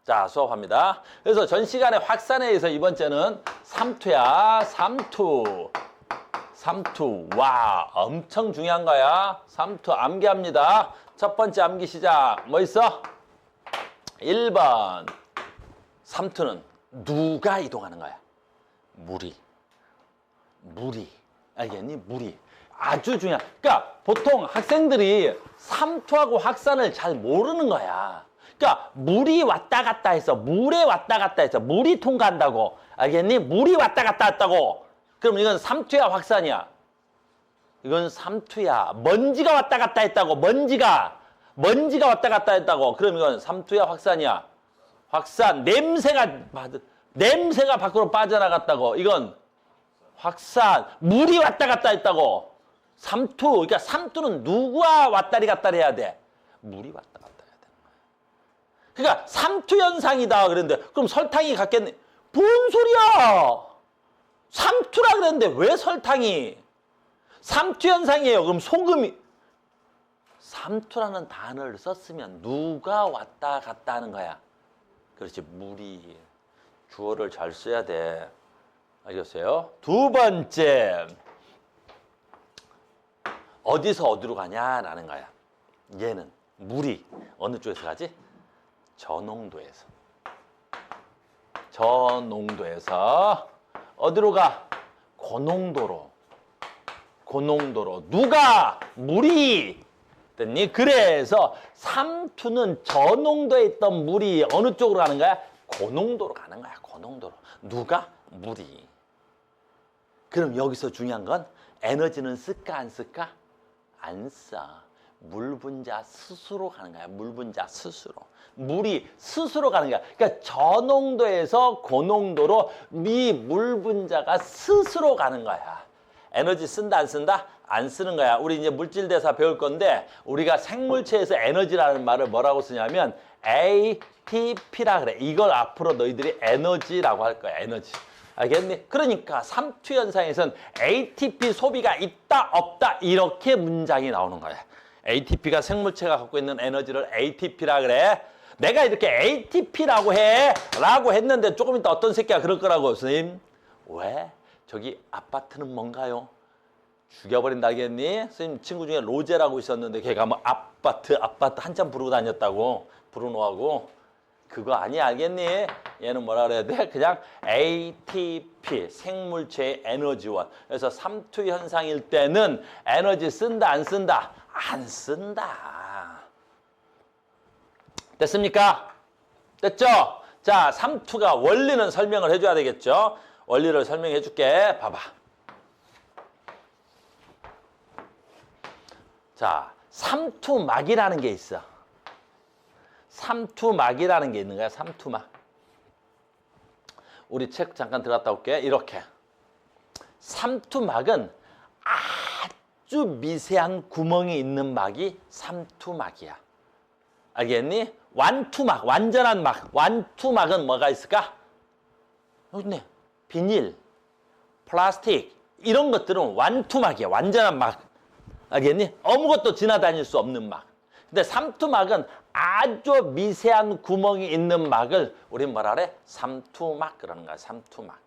자, 수업합니다. 그래서 전 시간에 확산에 의해서 이번째는 삼투야. 삼투. 와, 엄청 중요한 거야. 삼투 암기합니다. 첫 번째 암기 시작. 뭐 있어? 1번. 삼투는 누가 이동하는 거야? 물이. 알겠니? 물이. 아주 중요한. 그러니까 보통 학생들이 삼투하고 확산을 잘 모르는 거야. 그러니까 물이 왔다 갔다 해서 물에 왔다 갔다 해서 물이 통과한다고. 알겠니? 물이 왔다 갔다 했다고. 그럼 이건 삼투야 확산이야? 이건 삼투야. 먼지가 왔다 갔다 했다고. 먼지가 왔다 갔다 했다고. 그럼 이건 삼투야 확산이야? 확산. 냄새가 밖으로 빠져나갔다고. 이건 확산. 물이 왔다 갔다 했다고. 삼투. 그러니까 삼투는 누구와 왔다리 갔다리 해야 돼? 물이 왔다 갔다 해야 되는 거야. 그러니까 삼투 현상이다 그랬는데 그럼 설탕이 같겠네. 뭔 소리야? 삼투라 그랬는데 왜 설탕이? 삼투 현상이에요. 그럼 소금이. 삼투라는 단어를 썼으면 누가 왔다 갔다 하는 거야? 그렇지, 물이. 주어를 잘 써야 돼. 알겠어요? 두 번째. 어디서 어디로 가냐라는 거야. 얘는 물이 어느 쪽에서 가지? 저농도에서. 어디로 가? 고농도로. 누가? 물이. 됐니? 그래서 삼투는 저농도에 있던 물이 어느 쪽으로 가는 거야? 고농도로 가는 거야. 고농도로. 누가? 물이. 그럼 여기서 중요한 건 에너지는 쓸까 안 쓸까? 안 써. 물 분자 스스로 가는 거야. 물 분자 스스로. 물이 스스로 가는 거야. 그러니까 저농도에서 고농도로 이 물 분자가 스스로 가는 거야. 에너지 쓴다 안 쓴다? 안 쓰는 거야. 우리 이제 물질대사 배울 건데 우리가 생물체에서 에너지라는 말을 뭐라고 쓰냐면 ATP라 그래. 이걸 앞으로 너희들이 에너지라고 할 거야. 에너지. 알겠니? 그러니까 삼투 현상에선 ATP 소비가 있다 없다 이렇게 문장이 나오는 거야. ATP가 생물체가 갖고 있는 에너지를 ATP라 그래. 내가 이렇게 ATP라고 해 라고 했는데 조금 이따 어떤 새끼가 그럴 거라고. 선생님 왜? 저기 아파트는 뭔가요? 죽여버린다 알겠니? 선생님 친구 중에 로제라고 있었는데 걔가 뭐 아파트 한참 부르고 다녔다고. 브루노하고. 그거 아니야 알겠니? 얘는 뭐라 그래야 돼? 그냥 ATP 생물체의 에너지원. 그래서 삼투 현상일 때는 에너지 쓴다 안 쓴다? 안 쓴다. 됐습니까? 됐죠? 자, 삼투가 원리는 설명을 해줘야 되겠죠? 원리를 설명해 줄게. 봐봐. 자, 삼투막이라는 게 있어. 삼투막이라는 게 있는 거야. 삼투막. 우리 책 잠깐 들어갔다 올게. 이렇게. 삼투막은 아주 미세한 구멍이 있는 막이 삼투막이야. 알겠니? 완투막, 완전한 막. 완투막은 뭐가 있을까? 여기 있네. 비닐, 플라스틱 이런 것들은 완투막이야. 완전한 막. 알겠니? 아무것도 지나다닐 수 없는 막. 근데 삼투막은 아주 미세한 구멍이 있는 막을 우리 뭐라 그래? 삼투막 그러는 거야. 삼투막.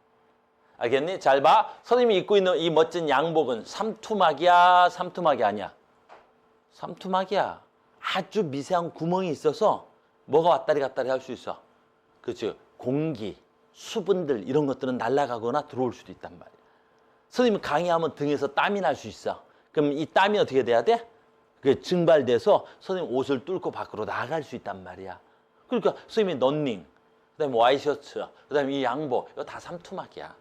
알겠니? 잘 봐. 선생님이 입고 있는 이 멋진 양복은 삼투막이야? 삼투막이 아니야? 삼투막이야. 아주 미세한 구멍이 있어서 뭐가 왔다리 갔다리 할 수 있어. 그렇지? 공기, 수분들 이런 것들은 날아가거나 들어올 수도 있단 말이야. 선생님이 강의하면 등에서 땀이 날 수 있어. 그럼 이 땀이 어떻게 돼야 돼? 그게 증발돼서 선생님 옷을 뚫고 밖으로 나갈 수 있단 말이야. 그러니까 선생님이 런닝, 그다음에 와이셔츠, 그다음에 이 양복 이거 다 삼투막이야.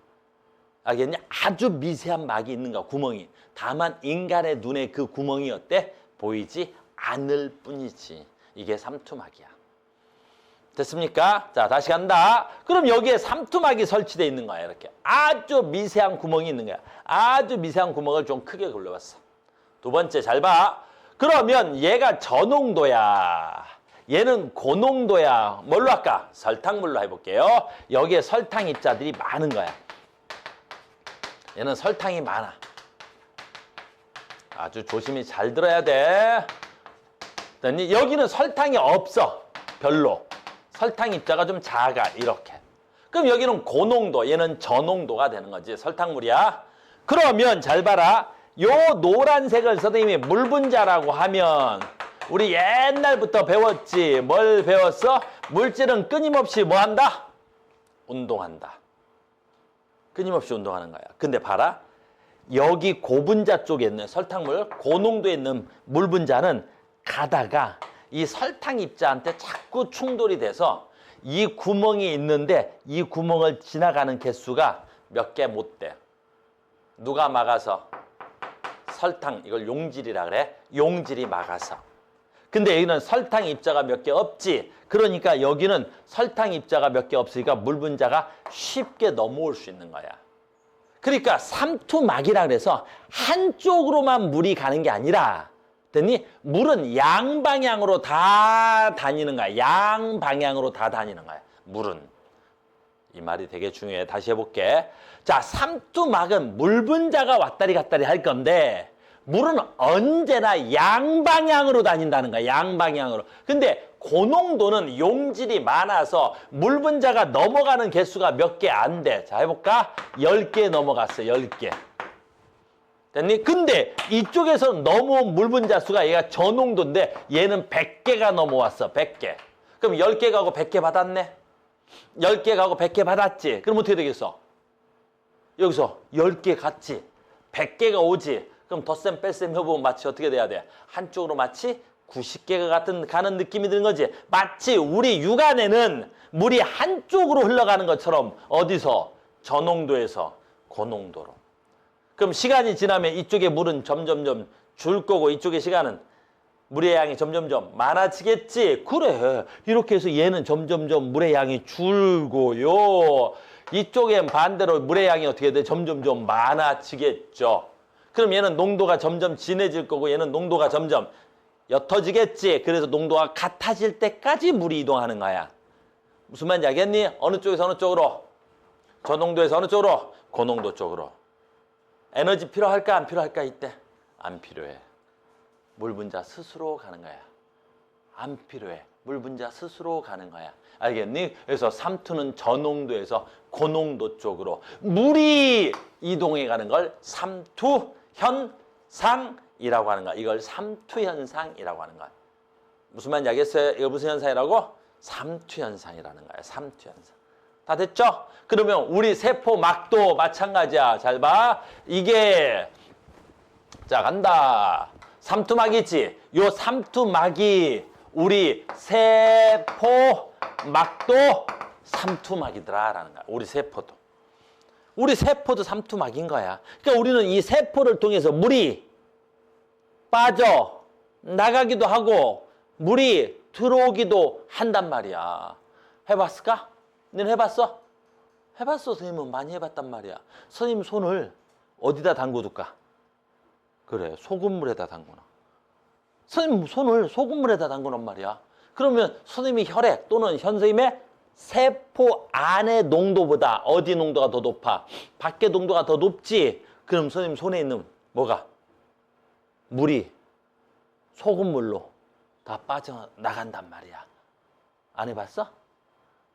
알겠냐? 아주 미세한 막이 있는 거야. 구멍이. 다만 인간의 눈에 그 구멍이 어때? 보이지 않을 뿐이지. 이게 삼투막이야. 됐습니까? 자, 다시 간다. 그럼 여기에 삼투막이 설치되어 있는 거야. 이렇게. 아주 미세한 구멍이 있는 거야. 아주 미세한 구멍을 좀 크게 굴려봤어. 두 번째 잘 봐. 그러면 얘가 저농도야. 얘는 고농도야. 뭘로 할까? 설탕물로 해볼게요. 여기에 설탕 입자들이 많은 거야. 얘는 설탕이 많아. 아주 조심히 잘 들어야 돼. 여기는 설탕이 없어. 별로. 설탕 입자가 좀 작아. 이렇게. 그럼 여기는 고농도, 얘는 저농도가 되는 거지. 설탕물이야. 그러면 잘 봐라. 요 노란색을 선생님이 물 분자라고 하면 우리 옛날부터 배웠지. 뭘 배웠어? 물질은 끊임없이 뭐 한다? 운동한다. 끊임없이 운동하는 거야. 근데 봐라. 여기 고분자 쪽에 있는 설탕물, 고농도에 있는 물 분자는 가다가 이 설탕 입자한테 자꾸 충돌이 돼서 이 구멍이 있는데 이 구멍을 지나가는 개수가 몇 개 못 돼. 누가 막아서? 설탕, 이걸 용질이라 그래. 용질이 막아서. 근데 여기는 설탕 입자가 몇 개 없지. 그러니까 여기는 설탕 입자가 몇 개 없으니까 물 분자가 쉽게 넘어올 수 있는 거야. 그러니까 삼투막이라 그래서 한쪽으로만 물이 가는 게 아니라 됐니? 물은 양방향으로 다 다니는 거야. 양방향으로 다 다니는 거야. 물은. 이 말이 되게 중요해. 다시 해볼게. 자, 삼투막은 물 분자가 왔다리 갔다리 할 건데 물은 언제나 양방향으로 다닌다는 거야. 양방향으로. 근데 고농도는 용질이 많아서 물 분자가 넘어가는 개수가 몇 개 안 돼. 자, 해볼까? 10개 넘어갔어. 10개. 됐니? 근데 이쪽에서 넘어온 물 분자 수가 얘가 저농도인데 얘는 100개가 넘어왔어. 100개. 그럼 10개 가고 100개 받았네? 10개 가고 100개 받았지? 그럼 어떻게 되겠어? 여기서 10개 갔지? 100개가 오지? 그럼 덧셈 뺄셈 해보면 마치 어떻게 돼야 돼? 한쪽으로 마치 90개가 가는 느낌이 드는 거지. 마치 우리 육안에는 물이 한쪽으로 흘러가는 것처럼 어디서? 저농도에서 고농도로. 그럼 시간이 지나면 이쪽에 물은 점점점 줄 거고 이쪽의 시간은 물의 양이 점점점 많아지겠지. 그래. 이렇게 해서 얘는 점점점 물의 양이 줄고요. 이쪽엔 반대로 물의 양이 어떻게 돼? 점점점 많아지겠죠. 그럼 얘는 농도가 점점 진해질 거고 얘는 농도가 점점 옅어지겠지. 그래서 농도가 같아질 때까지 물이 이동하는 거야. 무슨 말인지 알겠니? 어느 쪽에서 어느 쪽으로? 저농도에서 어느 쪽으로? 고농도 쪽으로. 에너지 필요할까 안 필요할까 이때? 안 필요해. 물 분자 스스로 가는 거야. 안 필요해. 물 분자 스스로 가는 거야. 알겠니? 그래서 삼투는 저농도에서 고농도 쪽으로 물이 이동해 가는 걸 삼투 현상이라고 하는 거야. 이걸 삼투 현상이라고 하는 거야. 무슨 말인지 알겠어요? 이거 무슨 현상이라고? 삼투 현상이라는 거야. 삼투 현상. 다 됐죠? 그러면 우리 세포막도 마찬가지야. 잘 봐. 이게 자 간다. 삼투막이지. 요 삼투막이 우리 세포막도 삼투막이더라라는 거야. 우리 세포도. 우리 세포도 삼투막인 거야. 그러니까 우리는 이 세포를 통해서 물이 빠져 나가기도 하고 물이 들어오기도 한단 말이야. 해봤을까? 너는 해봤어? 해봤어. 선생님은 많이 해봤단 말이야. 선생님 손을 어디다 담궈둘까? 그래, 소금물에다 담궈놔. 선생님 손을 소금물에다 담궈놓은 말이야. 그러면 선생님이 혈액 또는 선생님의 세포 안의 농도보다 어디 농도가 더 높아? 밖의 농도가 더 높지? 그럼 선생님 손에 있는 뭐가? 물이 소금물로 다 빠져나간단 말이야. 안 해봤어?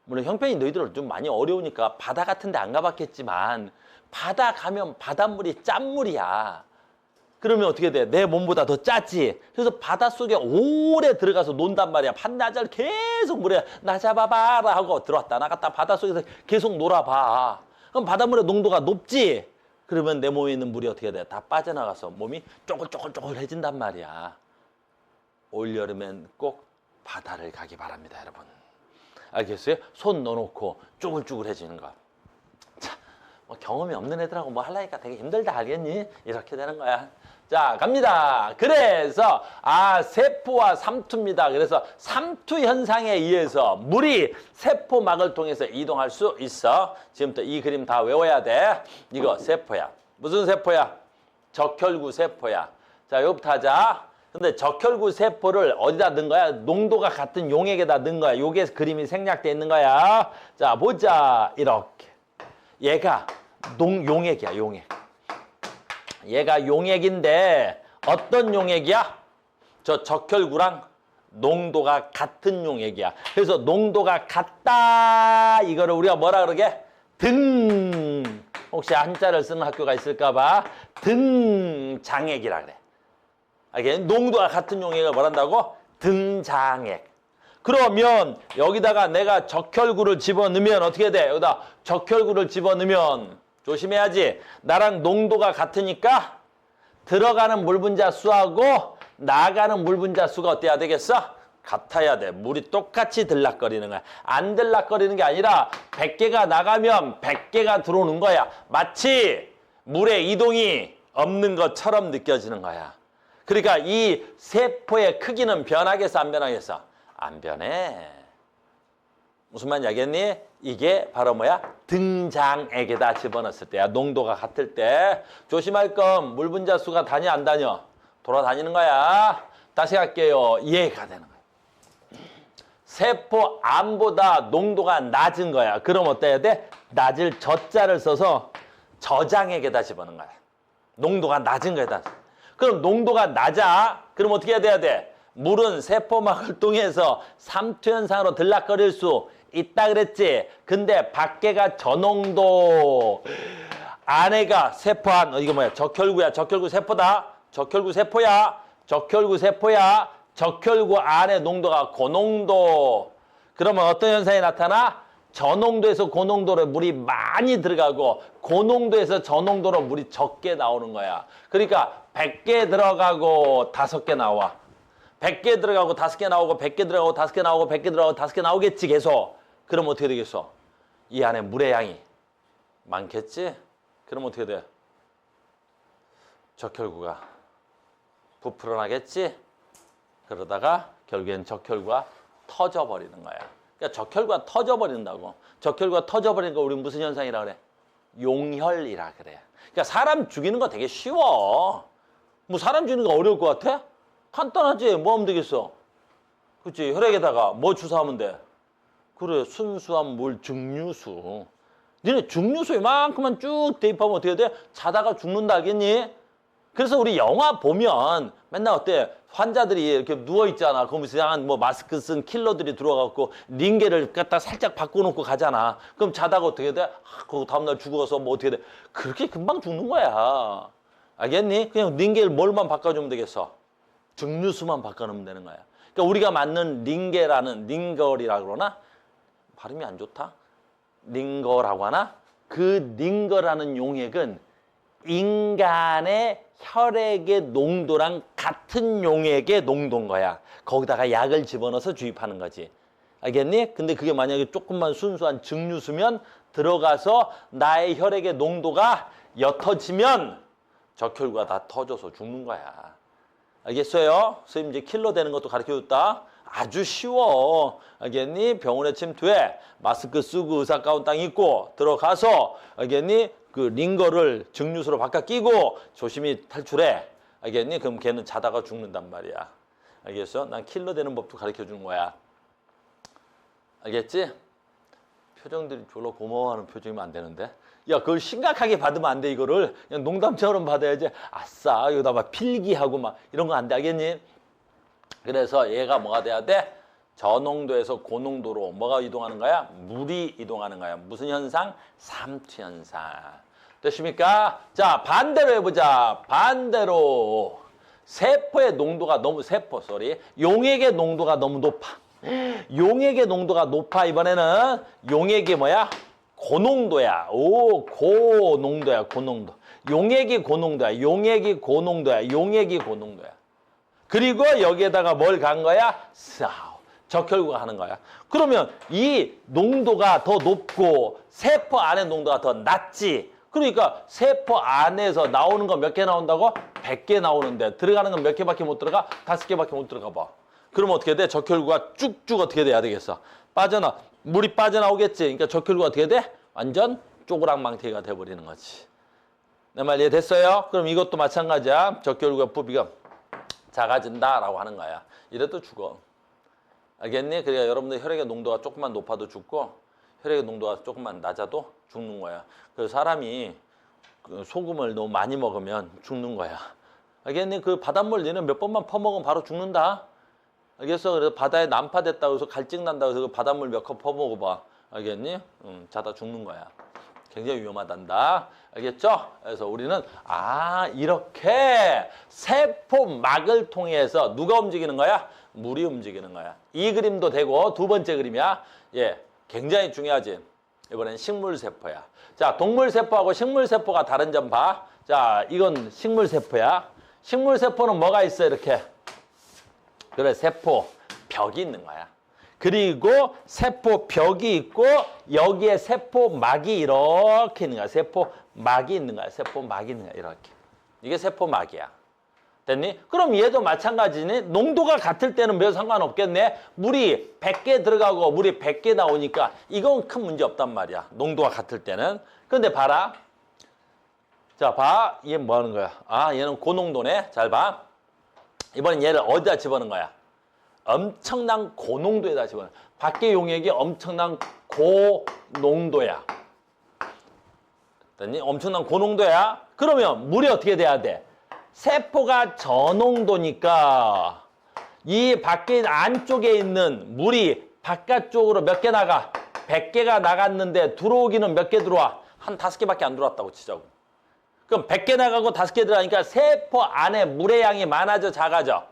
물론 형편이 너희들 좀 많이 어려우니까 바다 같은 데 안 가봤겠지만 바다 가면 바닷물이 짠물이야. 그러면 어떻게 돼? 내 몸보다 더 짜지? 그래서 바닷속에 오래 들어가서 논단 말이야. 반나절 계속 물에 나 잡아봐라 하고 들어왔다 나갔다 바닷속에서 계속 놀아봐. 그럼 바닷물의 농도가 높지? 그러면 내 몸에 있는 물이 어떻게 돼? 다 빠져나가서 몸이 쪼글쪼글쪼글해진단 말이야. 올여름엔 꼭 바다를 가기 바랍니다, 여러분. 알겠어요? 손 넣어놓고 쪼글쪼글해지는 거. 자, 뭐 경험이 없는 애들하고 뭐 하려니까 되게 힘들다 알겠니? 이렇게 되는 거야. 자, 갑니다. 그래서 세포와 삼투입니다. 그래서 삼투 현상에 의해서 물이 세포막을 통해서 이동할 수 있어. 지금부터 이 그림 다 외워야 돼. 이거 세포야. 무슨 세포야? 적혈구 세포야. 자, 요거부터 하자. 근데 적혈구 세포를 어디다 넣은 거야? 농도가 같은 용액에다 넣은 거야. 요게 그림이 생략돼 있는 거야. 자, 보자. 이렇게. 얘가 용액이야, 용액. 얘가 용액인데 어떤 용액이야? 저 적혈구랑 농도가 같은 용액이야. 그래서 농도가 같다 이거를 우리가 뭐라 그러게? 혹시 한자를 쓰는 학교가 있을까봐 등장액이라 그래. 알겠니? 농도가 같은 용액을 뭐란다고? 등장액. 그러면 여기다가 내가 적혈구를 집어넣으면 어떻게 돼? 여기다 적혈구를 집어넣으면 조심해야지. 나랑 농도가 같으니까 들어가는 물 분자 수하고 나가는 물 분자 수가 어때야 되겠어? 같아야 돼. 물이 똑같이 들락거리는 거야. 안 들락거리는 게 아니라 100개가 나가면 100개가 들어오는 거야. 마치 물의 이동이 없는 것처럼 느껴지는 거야. 그러니까 이 세포의 크기는 변하겠어, 안 변하겠어? 안 변해. 무슨 말인지 알겠니? 이게 바로 뭐야? 등장액에다 집어넣었을 때야. 농도가 같을 때. 조심할 건 물 분자 수가 다녀 안 다녀? 돌아다니는 거야. 다시 할게요. 이해가 되는 거야. 세포 암보다 농도가 낮은 거야. 그럼 어때야 돼? 낮을 저자를 써서 저장액에다 집어넣는 거야. 농도가 낮은 거에다. 그럼 농도가 낮아. 그럼 어떻게 해야 돼? 물은 세포막을 통해서 삼투현상으로 들락거릴 수 있다 그랬지. 근데 밖에가 저농도. 안에가 세포 안, 이거 뭐야? 적혈구야. 적혈구 세포다. 적혈구 세포야. 적혈구 세포야. 적혈구 안에 농도가 고농도. 그러면 어떤 현상이 나타나? 저농도에서 고농도로 물이 많이 들어가고 고농도에서 저농도로 물이 적게 나오는 거야. 그러니까 100개 들어가고 5개 나와. 100개 들어가고 5개 나오고 100개 들어가고 5개 나오고 100개 들어가고 5개 나오겠지 계속. 그럼 어떻게 되겠어? 이 안에 물의 양이 많겠지? 그럼 어떻게 돼? 적혈구가 부풀어 나겠지? 그러다가 결국엔 적혈구가 터져버리는 거야. 그러니까 적혈구가 터져버린다고. 적혈구가 터져버리는 거 우리 무슨 현상이라 그래? 용혈이라 그래. 그러니까 사람 죽이는 거 되게 쉬워. 뭐 사람 죽이는 거 어려울 것 같아? 간단하지. 뭐 하면 되겠어? 그치? 혈액에다가 뭐 주사하면 돼? 그래, 순수한 물 증류수. 니네 증류수 이만큼만 쭉 대입하면 어떻게 돼? 자다가 죽는다 하겠니? 그래서 우리 영화 보면 맨날 어때? 환자들이 이렇게 누워있잖아. 그럼 이상한 뭐 마스크 쓴 킬러들이 들어와갖고 링게를 갖다 살짝 바꿔놓고 가잖아. 그럼 자다가 어떻게 돼? 그 다음날 죽어서 뭐 어떻게 돼? 그렇게 금방 죽는 거야. 알겠니? 그냥 링게를 뭘만 바꿔주면 되겠어? 증류수만 바꿔놓으면 되는 거야. 그러니까 우리가 맞는 링게라는, 링걸이라고 그러나? 발음이 안 좋다? 링거라고 하나? 그 링거라는 용액은 인간의 혈액의 농도랑 같은 용액의 농도인 거야. 거기다가 약을 집어넣어서 주입하는 거지. 알겠니? 근데 그게 만약에 조금만 순수한 증류수면 들어가서 나의 혈액의 농도가 옅어지면 적혈구가 다 터져서 죽는 거야. 알겠어요? 선생님 이제 킬러 되는 것도 가르쳐줬다. 아주 쉬워. 알겠니? 병원에 침투해. 마스크 쓰고 의사 가운 딱 입고 들어가서 알겠니? 그 링거를 증류수로 바꿔 끼고 조심히 탈출해. 알겠니? 그럼 걔는 자다가 죽는단 말이야. 알겠어? 난 킬러 되는 법도 가르쳐 주는 거야. 알겠지? 표정들이 졸라 고마워하는 표정이면 안 되는데. 야, 그걸 심각하게 받으면 안 돼, 이거를. 그냥 농담처럼 받아야지. 아싸, 여기다 막 필기하고 막 이런 거 안 돼, 알겠니? 그래서 얘가 뭐가 돼야 돼? 저농도에서 고농도로 뭐가 이동하는 거야? 물이 이동하는 거야. 무슨 현상? 삼투현상. 됐습니까? 자, 반대로 해보자. 반대로. 세포의 농도가 너무, 용액의 농도가 너무 높아. 용액의 농도가 높아. 이번에는 용액이 뭐야? 고농도야. 오, 고농도야, 고농도. 용액이 고농도야. 용액이 고농도야. 용액이 고농도야. 그리고 여기에다가 뭘 간 거야? 적혈구가 하는 거야. 그러면 이 농도가 더 높고 세포 안의 농도가 더 낮지. 그러니까 세포 안에서 나오는 거 몇 개 나온다고? 100개 나오는데 들어가는 건 몇 개밖에 못 들어가? 5개밖에 못 들어가 봐. 그러면 어떻게 돼? 적혈구가 쭉쭉 어떻게 돼야 되겠어? 물이 빠져나오겠지. 그러니까 적혈구가 어떻게 돼? 완전 쪼그랑망태기가 돼버리는 거지. 내 말 이해됐어요? 그럼 이것도 마찬가지야. 적혈구가 부비가 작아진다라고 하는 거야. 이래도 죽어. 알겠니? 그러니까 여러분들 혈액의 농도가 조금만 높아도 죽고 혈액의 농도가 조금만 낮아도 죽는 거야. 그래서 사람이 소금을 너무 많이 먹으면 죽는 거야. 알겠니? 그 바닷물 너는 몇 번만 퍼먹으면 바로 죽는다. 알겠어? 그래서 바다에 난파됐다고 해서 갈증 난다고 해서 그 바닷물 몇 컵 퍼먹어봐. 알겠니? 자다 죽는 거야. 굉장히 위험하단다. 알겠죠? 그래서 우리는 이렇게 세포막을 통해서 누가 움직이는 거야? 물이 움직이는 거야. 이 그림도 되고 두 번째 그림이야. 예, 굉장히 중요하지. 이번엔 식물세포야. 자, 동물세포하고 식물세포가 다른 점 봐. 자, 이건 식물세포야. 식물세포는 뭐가 있어? 이렇게. 그래, 세포벽이 있는 거야. 그리고 세포벽이 있고 여기에 세포막이 이렇게 있는 거야. 세포막이 있는 거야. 세포막이 있는 거야. 이렇게. 이게 세포막이야. 됐니? 그럼 얘도 마찬가지니? 농도가 같을 때는 별 상관없겠네? 물이 100개 들어가고 물이 100개 나오니까 이건 큰 문제 없단 말이야. 농도가 같을 때는. 근데 봐라. 자, 봐. 얘 뭐 하는 거야? 얘는 고농도네. 잘 봐. 이번엔 얘를 어디다 집어넣은 거야? 엄청난 고농도에다 집어넣어. 밖의 용액이 엄청난 고농도야. 됐니? 엄청난 고농도야. 그러면 물이 어떻게 돼야 돼? 세포가 저농도니까 이 밖에 안쪽에 있는 물이 바깥쪽으로 몇 개 나가? 100개가 나갔는데 들어오기는 몇 개 들어와? 한 5개밖에 안 들어왔다고 치자고. 그럼 100개 나가고 5개 들어가니까 세포 안에 물의 양이 많아져, 작아져?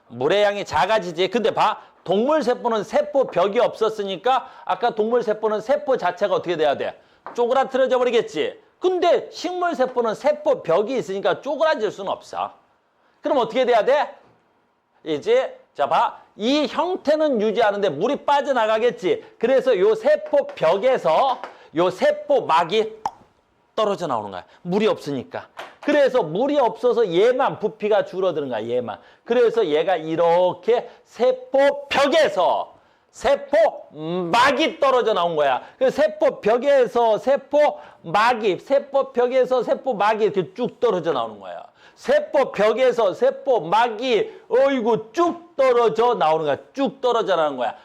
물의 양이 작아지지. 근데 봐. 동물세포는 세포벽이 없었으니까 아까 동물세포는 세포 자체가 어떻게 돼야 돼? 쪼그라뜨려져 버리겠지. 근데 식물세포는 세포벽이 있으니까 쪼그라질 수는 없어. 그럼 어떻게 돼야 돼? 이제 자 봐. 이 형태는 유지하는데 물이 빠져나가겠지. 그래서 요 세포벽에서 요 세포막이 떨어져 나오는 거야. 물이 없으니까. 그래서 물이 없어서 얘만 부피가 줄어드는 거야. 얘만. 그래서 얘가 이렇게 세포벽에서 세포막이 떨어져 나온 거야. 그래서 세포벽에서 세포막이 이렇게 쭉 떨어져 나오는 거야. 세포벽에서 세포막이 어이구 쭉 떨어져 나오는 거야. 쭉 떨어져 나오는 거야.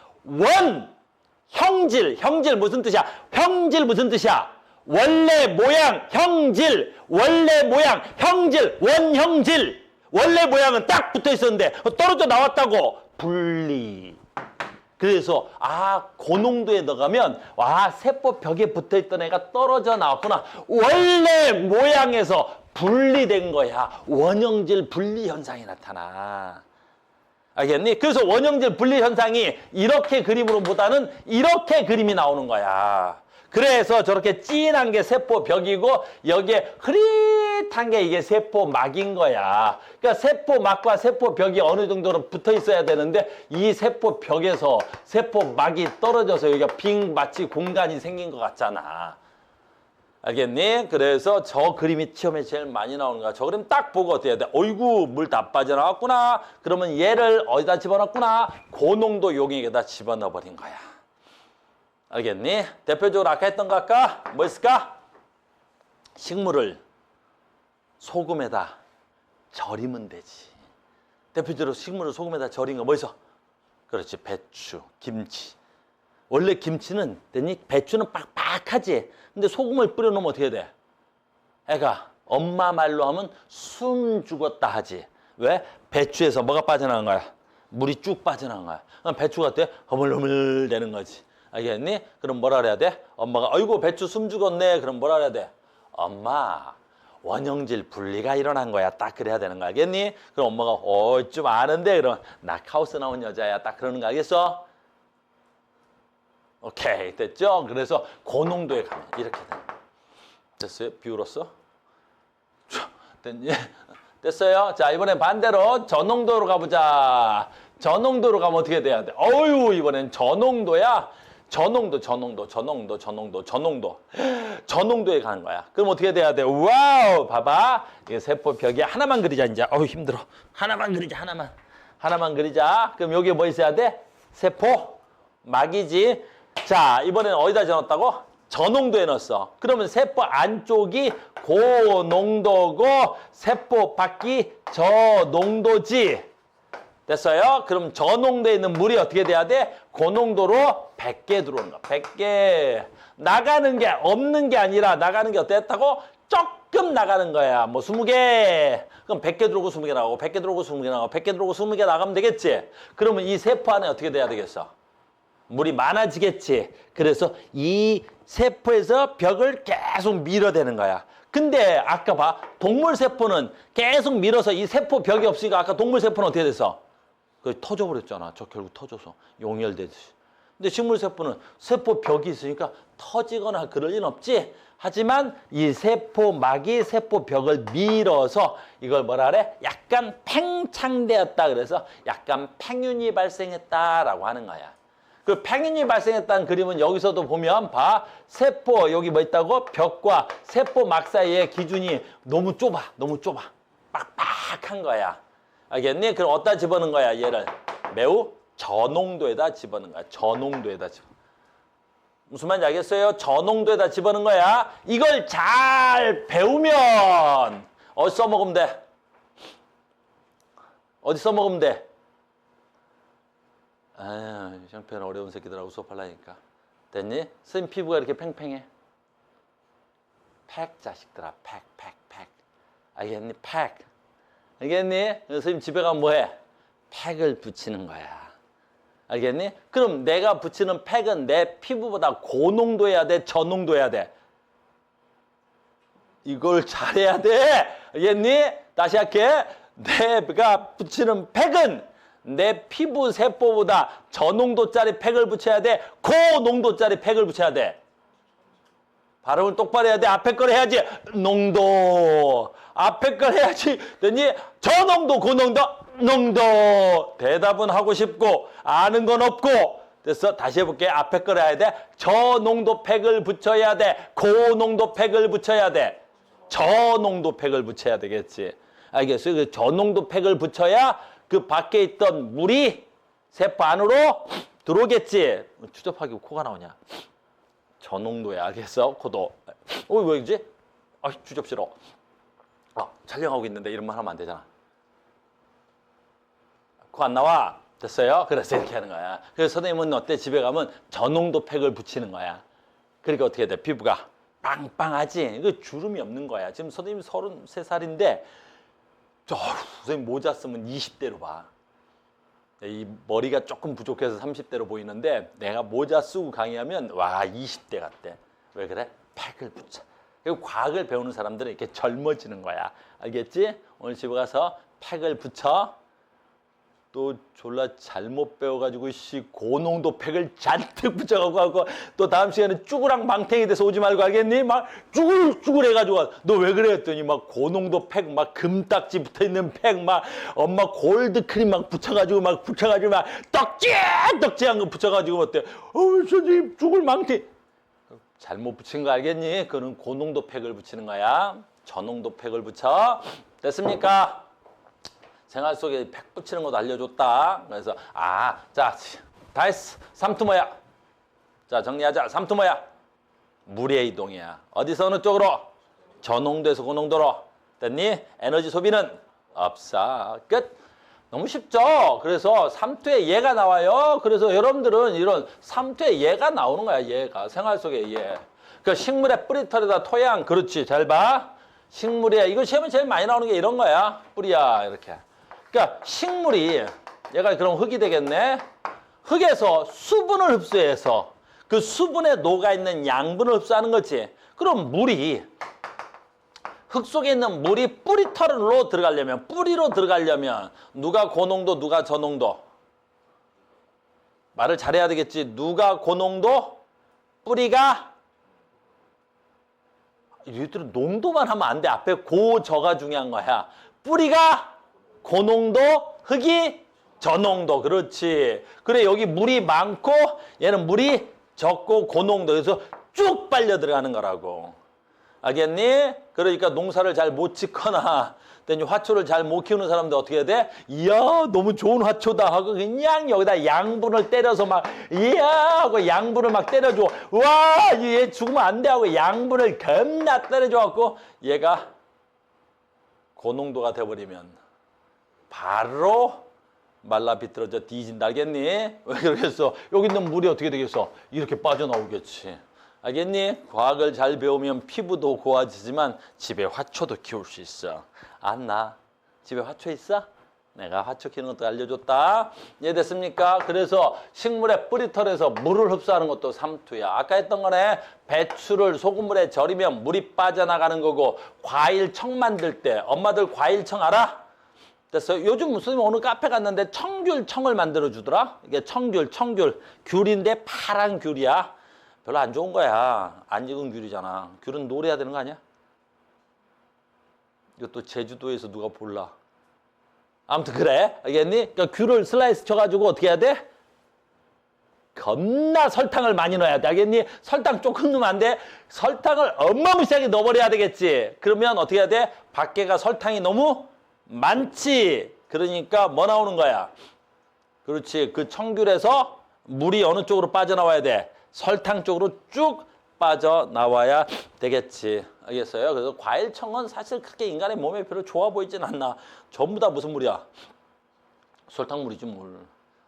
형질 무슨 뜻이야? 형질 무슨 뜻이야? 원래 모양, 형질, 원래 모양, 형질, 원형질. 원래 모양은 딱 붙어 있었는데 떨어져 나왔다고. 분리. 그래서 고농도에 들어가면 세포벽에 붙어있던 애가 떨어져 나왔구나. 원래 모양에서 분리된 거야. 원형질 분리 현상이 나타나. 알겠니? 그래서 원형질 분리 현상이 이렇게 그림으로보다는 이렇게 그림이 나오는 거야. 그래서 저렇게 진한 게 세포벽이고 여기에 흐릿한 게 이게 세포막인 거야. 그러니까 세포막과 세포벽이 어느 정도로 붙어 있어야 되는데 이 세포벽에서 세포막이 떨어져서 여기가 빙 마치 공간이 생긴 것 같잖아. 알겠니? 그래서 저 그림이 시험에 제일 많이 나오는 거야. 저 그림 딱 보고 어떻게 해야 돼? 어이구 물 다 빠져나왔구나. 그러면 얘를 어디다 집어넣었구나? 고농도 용액에다 집어넣어 버린 거야. 알겠니? 대표적으로 아까 했던 거 아까 뭐 있을까? 식물을 소금에다 절이면 되지. 대표적으로 식물을 소금에다 절인 거 뭐 있어? 그렇지. 배추, 김치. 원래 김치는 됐니? 배추는 빡빡하지. 근데 소금을 뿌려 놓으면 어떻게 돼? 애가 엄마 말로 하면 숨 죽었다 하지. 왜? 배추에서 뭐가 빠져나간 거야? 물이 쭉 빠져나간 거야. 그럼 배추가 어때? 허물허물 되는 거지. 알겠니? 그럼 뭐라 그래야 돼? 엄마가 어이구 배추 숨 죽었네. 그럼 뭐라 그래야 돼? 엄마 원형질 분리가 일어난 거야. 딱 그래야 되는 거 알겠니? 그럼 엄마가 좀 아는데 그럼 나 카오스 나온 여자야. 딱 그러는 거 알겠어? 오케이 됐죠? 그래서 고농도에 가면 이렇게 돼. 됐어요? 비울었어? 됐니? 됐어요? 자 이번엔 반대로 저농도로 가보자. 저농도로 가면 어떻게 돼야 돼? 어유 이번엔 저농도야. 저농도에 가는 거야. 그럼 어떻게 돼야 돼? 와우, 봐봐. 이게 세포벽에 하나만 그리자 이제. 힘들어. 하나만 그리자, 하나만 그리자. 그럼 여기에 뭐 있어야 돼? 세포막이지. 자, 이번에는 어디다 넣었다고? 저농도에 넣었어. 그러면 세포 안쪽이 고농도고 세포 밖이 저농도지. 됐어요? 그럼 저농도에 있는 물이 어떻게 돼야 돼? 고농도로 100개 들어오는 거야. 100개. 나가는 게 없는 게 아니라 나가는 게 어땠다고? 가끔 나가는 거야. 뭐 20개. 그럼 100개 들어오고 20개 나가고 100개 들어오고 20개 나가고 100개 들어오고 20개 나가면 되겠지. 그러면 이 세포 안에 어떻게 돼야 되겠어? 물이 많아지겠지. 그래서 이 세포에서 벽을 계속 밀어대는 거야. 근데 아까 봐. 동물 세포는 계속 밀어서 이 세포 벽이 없으니까 아까 동물 세포는 어떻게 됐어? 그 터져버렸잖아. 저 결국 터져서 용혈되듯이. 근데 식물 세포는 세포 벽이 있으니까 터지거나 그럴 리는 없지. 하지만 이 세포막이 세포 벽을 밀어서 이걸 뭐라 그래? 약간 팽창되었다. 그래서 약간 팽윤이 발생했다라고 하는 거야. 그 팽윤이 발생했다는 그림은 여기서도 보면 봐. 세포 여기 뭐 있다고? 벽과 세포막 사이의 기준이 너무 좁아. 너무 좁아. 빡빡한 거야. 알겠니? 그럼 어디다 집어넣은 거야, 얘를? 매우 저농도에다 집어넣은 거야. 저농도에다 집어. 무슨 말인지 알겠어요? 저농도에다 집어넣은 거야. 이걸 잘 배우면 어디 써먹으면 돼? 어디 써먹으면 돼? 아유, 형편 어려운 새끼들하고 수업하려니까. 됐니? 선생님 피부가 이렇게 팽팽해. 팩 자식들아, 팩. 알겠니? 팩. 알겠니? 선생님 집에 가면 뭐해? 팩을 붙이는 거야. 알겠니? 그럼 내가 붙이는 팩은 내 피부보다 고농도여야 돼? 저농도여야 돼? 이걸 잘해야 돼. 알겠니? 다시 할게. 내가 붙이는 팩은 내 피부 세포보다 저농도짜리 팩을 붙여야 돼? 고농도짜리 팩을 붙여야 돼? 발음을 똑바로 해야 돼. 앞에 걸 해야지. 농도. 앞에 걸 해야지. 됐니? 저농도, 고농도, 농도. 대답은 하고 싶고 아는 건 없고. 됐어? 다시 해볼게. 앞에 걸 해야 돼. 저농도 팩을 붙여야 돼. 고농도 팩을 붙여야 돼. 저농도 팩을 붙여야 되겠지. 알겠어요? 그 저농도 팩을 붙여야 그 밖에 있던 물이 세포 안으로 들어오겠지. 추접하게 코가 나오냐. 저농도야. 알겠어? 코도. 왜 그러지? 아, 주접 싫어. 촬영하고 있는데 이런 말 하면 안 되잖아. 코 안 나와. 됐어요? 그래서 이렇게 하는 거야. 그래서 선생님은 어때? 집에 가면 저농도 팩을 붙이는 거야. 그러니까 어떻게 돼? 피부가 빵빵하지? 이거 주름이 없는 거야. 지금 선생님 33살인데 선생님 모자 쓰면 20대로 봐. 이 머리가 조금 부족해서 30대로 보이는데 내가 모자 쓰고 강의하면 와 20대 같대. 왜 그래? 팩을 붙여. 그리고 과학을 배우는 사람들은 이렇게 젊어지는 거야. 알겠지? 오늘 집에 가서 팩을 붙여. 또 졸라 잘못 배워가지고 고농도 팩을 잔뜩 붙여갖고 하고 또 다음 시간에 쭈구랑 망탱이 돼서 오지 말고 알겠니? 막 쭈글쭈글 해가지고 너 왜 그래? 했더니 막 고농도 팩 막 금딱지 붙어있는 팩 막 엄마 골드크림 막 붙여가지고 막 떡지한 거 붙여가지고 어때? 선생님 쭈글 망탱이 잘못 붙인 거 알겠니? 그거는 고농도 팩을 붙이는 거야. 저농도 팩을 붙여. 됐습니까? 생활 속에 팩 붙이는 것도 알려줬다. 그래서 자, 다 했어. 삼투 뭐야? 자, 정리하자. 삼투 뭐야? 물의 이동이야. 어디서 어느 쪽으로? 저농도에서 고농도로. 됐니? 에너지 소비는 없어. 끝. 너무 쉽죠? 그래서 삼투에 얘가 나와요. 그래서 여러분들은 이런 삼투에 얘가 나오는 거야. 얘가. 생활 속에 얘. 그러니까 식물의 뿌리털에다 토양. 그렇지. 잘 봐. 식물이야. 이거 시험에 제일 많이 나오는 게 이런 거야. 뿌리야. 이렇게. 그러니까 식물이 얘가 그럼 흙이 되겠네. 흙에서 수분을 흡수해서 그 수분에 녹아있는 양분을 흡수하는 거지. 그럼 물이 흙 속에 있는 물이 뿌리털로 들어가려면 뿌리로 들어가려면 누가 고농도 누가 저농도? 말을 잘해야 되겠지. 누가 고농도? 뿌리가 얘들은 농도만 하면 안 돼. 앞에 고저가 중요한 거야. 뿌리가 고농도, 흙이 저농도. 그렇지. 그래 여기 물이 많고 얘는 물이 적고 고농도. 그래서 쭉 빨려 들어가는 거라고. 알겠니? 그러니까 농사를 잘 못 짓거나 화초를 잘 못 키우는 사람들 어떻게 해야 돼? 이야 너무 좋은 화초다 하고 그냥 여기다 양분을 때려서 막 이야 하고 양분을 막 때려줘. 와 얘 죽으면 안 돼 하고 양분을 겁나 때려줘 갖고 얘가 고농도가 돼버리면 바로 말라 비틀어져 뒤진다. 알겠니? 왜 그러겠어? 여기 있는 물이 어떻게 되겠어? 이렇게 빠져나오겠지. 알겠니? 과학을 잘 배우면 피부도 고와지지만 집에 화초도 키울 수 있어. 안나? 집에 화초 있어? 내가 화초 키우는 것도 알려줬다. 이해됐습니까? 그래서 식물의 뿌리털에서 물을 흡수하는 것도 삼투야. 아까 했던 거네. 배추를 소금물에 절이면 물이 빠져나가는 거고, 과일청 만들 때 엄마들 과일청 알아? 됐어요. 요즘 무슨 오늘 카페 갔는데 청귤청을 만들어 주더라. 이게 청귤 귤인데 파란 귤이야. 별로 안 좋은 거야. 안 익은 귤이잖아. 귤은 노래야 되는 거 아니야? 이것도 제주도에서 누가 볼라. 아무튼 그래. 알겠니? 그러니까 귤을 슬라이스 쳐가지고 어떻게 해야 돼? 겁나 설탕을 많이 넣어야 돼. 알겠니? 설탕 조금 넣으면 안 돼. 설탕을 어마무시하게 넣어버려야 되겠지. 그러면 어떻게 해야 돼? 밖에가 설탕이 너무 많지. 그러니까 뭐 나오는 거야? 그렇지. 그 청귤에서 물이 어느 쪽으로 빠져나와야 돼? 설탕 쪽으로 쭉 빠져나와야 되겠지. 알겠어요? 그래서 과일청은 사실 그렇게 인간의 몸에 별로 좋아 보이진 않나. 전부 다 무슨 물이야? 설탕물이지 물.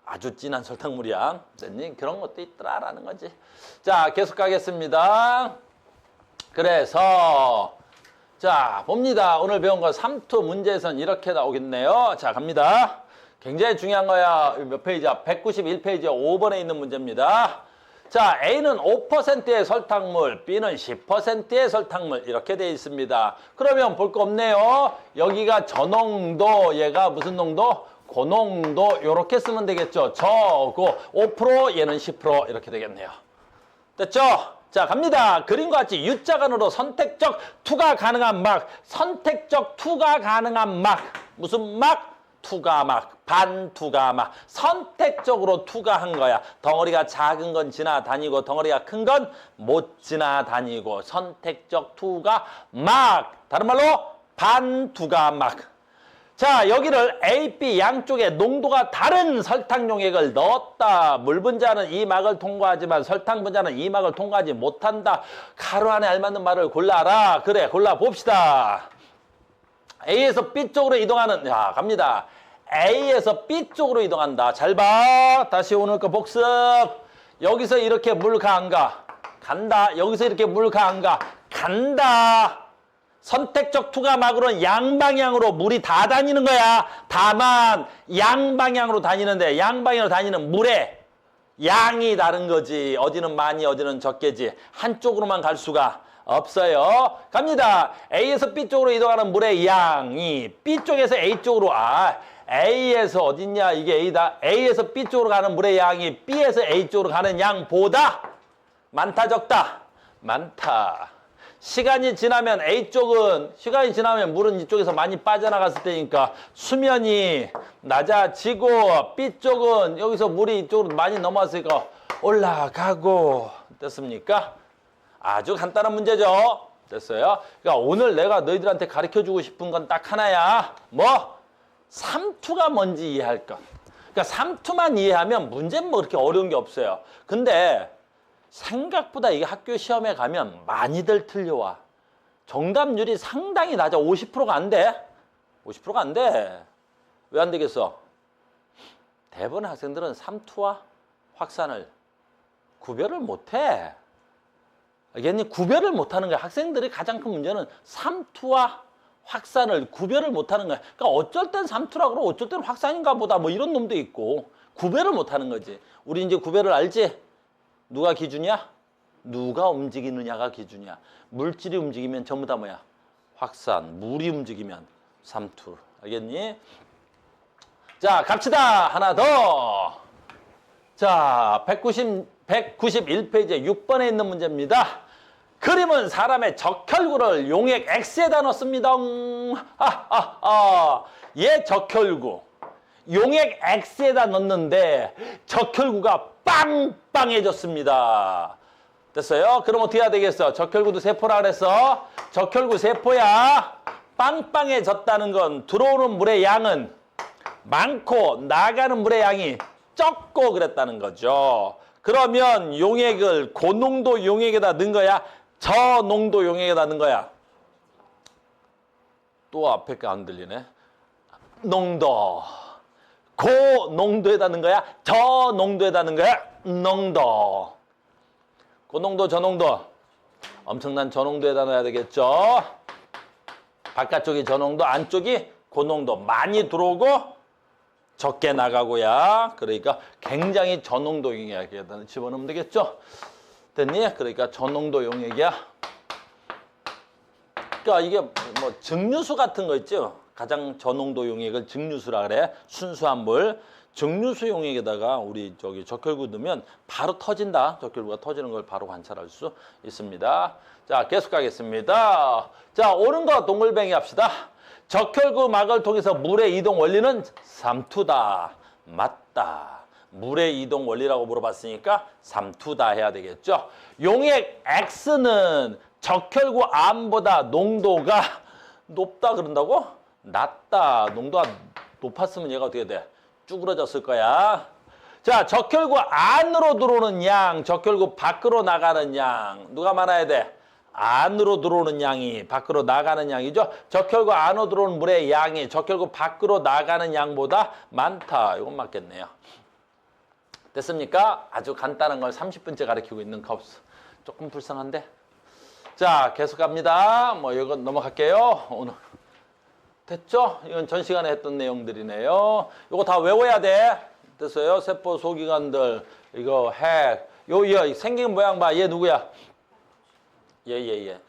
아주 진한 설탕물이야. 됐니? 그런 것도 있더라라는 거지. 자, 계속 가겠습니다. 그래서 자, 봅니다. 오늘 배운 거 삼투 문제에선 이렇게 나오겠네요. 자, 갑니다. 굉장히 중요한 거야. 몇 페이지야? 191페이지에 5번에 있는 문제입니다. 자, A는 5%의 설탕물, B는 10%의 설탕물 이렇게 되어 있습니다. 그러면 볼 거 없네요. 여기가 저농도, 얘가 무슨 농도? 고농도 이렇게 쓰면 되겠죠. 저고 5%, 얘는 10% 이렇게 되겠네요. 됐죠? 자, 갑니다. 그림과 같이 U자간으로 선택적 투가 가능한 막, 선택적 투가 가능한 막, 무슨 막? 투가막, 반투가막, 선택적으로 투가한 거야. 덩어리가 작은 건 지나다니고 덩어리가 큰 건 못 지나다니고 선택적 투가막, 다른 말로 반투가막. 자, 여기를 A, B 양쪽에 농도가 다른 설탕 용액을 넣었다. 물 분자는 이 막을 통과하지만 설탕 분자는 이 막을 통과하지 못한다. 가로 안에 알맞는 말을 골라라. 그래, 골라봅시다. A에서 B 쪽으로 이동하는, 자, 갑니다. A에서 B 쪽으로 이동한다. 잘 봐. 다시 오늘 거 복습. 여기서 이렇게 물 가 안 가? 간다. 여기서 이렇게 물 가 안 가? 간다. 선택적 투가막으로는 양방향으로 물이 다 다니는 거야. 다만 양방향으로 다니는데 양방향으로 다니는 물의 양이 다른 거지. 어디는 많이 어디는 적게지. 한쪽으로만 갈 수가 없어요. 갑니다. A에서 B 쪽으로 이동하는 물의 양이 B 쪽에서 A 쪽으로 A에서 어딨냐? 이게 A다. A에서 B 쪽으로 가는 물의 양이 B에서 A 쪽으로 가는 양보다 많다 적다? 많다. 시간이 지나면 시간이 지나면 물은 이쪽에서 많이 빠져나갔을 때니까 수면이 낮아지고 B 쪽은 여기서 물이 이쪽으로 많이 넘어왔으니까 올라가고. 됐습니까? 아주 간단한 문제죠. 됐어요? 그러니까 오늘 내가 너희들한테 가르쳐주고 싶은 건 딱 하나야. 뭐? 삼투가 뭔지 이해할 것. 그러니까 삼투만 이해하면 문제는 뭐 그렇게 어려운 게 없어요. 근데 생각보다 이게 학교 시험에 가면 많이들 틀려와. 정답률이 상당히 낮아. 50%가 안 돼. 50%가 안 돼. 왜 안 되겠어? 대부분 학생들은 삼투와 확산을 구별을 못해. 알겠니? 구별을 못하는 거야. 학생들의 가장 큰 문제는 삼투와 확산을 구별을 못하는 거야. 그러니까 어쩔 땐 삼투라고 그러고 어쩔 땐 확산인가 보다 뭐 이런 놈도 있고 구별을 못하는 거지. 우리 이제 구별을 알지? 누가 기준이야? 누가 움직이느냐가 기준이야. 물질이 움직이면 전부 다 뭐야? 확산. 물이 움직이면 삼투. 알겠니? 자, 갑시다. 하나 더. 자, 191페이지에 6번에 있는 문제입니다. 그림은 사람의 적혈구를 용액 X에다 넣습니다. 얘 적혈구. 용액 X에다 넣는데 적혈구가 빵빵해졌습니다. 됐어요? 그럼 어떻게 해야 되겠어? 적혈구도 세포라 그랬어. 적혈구 세포야. 빵빵해졌다는 건 들어오는 물의 양은 많고 나가는 물의 양이 적고 그랬다는 거죠. 그러면 용액을 고농도 용액에다 넣은 거야? 저농도 용액에다 넣은 거야? 또 앞에 게 안 들리네. 농도. 고농도에다 넣은 거야? 저농도에다 넣은 거야? 농도. 고농도, 저농도. 엄청난 저농도에다 넣어야 되겠죠. 바깥쪽이 저농도, 안쪽이 고농도. 많이 들어오고 적게 나가고야. 그러니까 굉장히 저농도 용액에다 집어넣으면 되겠죠. 됐니? 그러니까 저농도 용액이야. 그러니까 이게 뭐 증류수 같은 거 있죠. 가장 저농도 용액을 증류수라 그래. 순수한 물. 증류수 용액에다가 우리 저기 적혈구 넣으면 바로 터진다. 적혈구가 터지는 걸 바로 관찰할 수 있습니다. 자, 계속 가겠습니다. 자, 옳은 거 동글뱅이 합시다. 적혈구 막을 통해서 물의 이동 원리는 삼투다. 맞다. 물의 이동 원리라고 물어봤으니까 삼투다 해야 되겠죠. 용액 X는 적혈구 암보다 농도가 높다 그런다고? 낮다. 농도가 높았으면 얘가 어떻게 돼? 쭈그러졌을 거야. 자, 적혈구 안으로 들어오는 양, 적혈구 밖으로 나가는 양. 누가 많아야 돼? 안으로 들어오는 양이 밖으로 나가는 양이죠. 적혈구 안으로 들어오는 물의 양이 적혈구 밖으로 나가는 양보다 많다. 이건 맞겠네요. 됐습니까? 아주 간단한 걸 30분째 가르치고 있는 컵스. 조금 불쌍한데? 자, 계속 갑니다. 뭐 이건 넘어갈게요. 오늘 됐죠? 이건 전 시간에 했던 내용들이네요. 이거 다 외워야 돼. 됐어요? 세포 소기관들, 이거 핵, 요 생긴 모양 봐. 얘 누구야? 얘.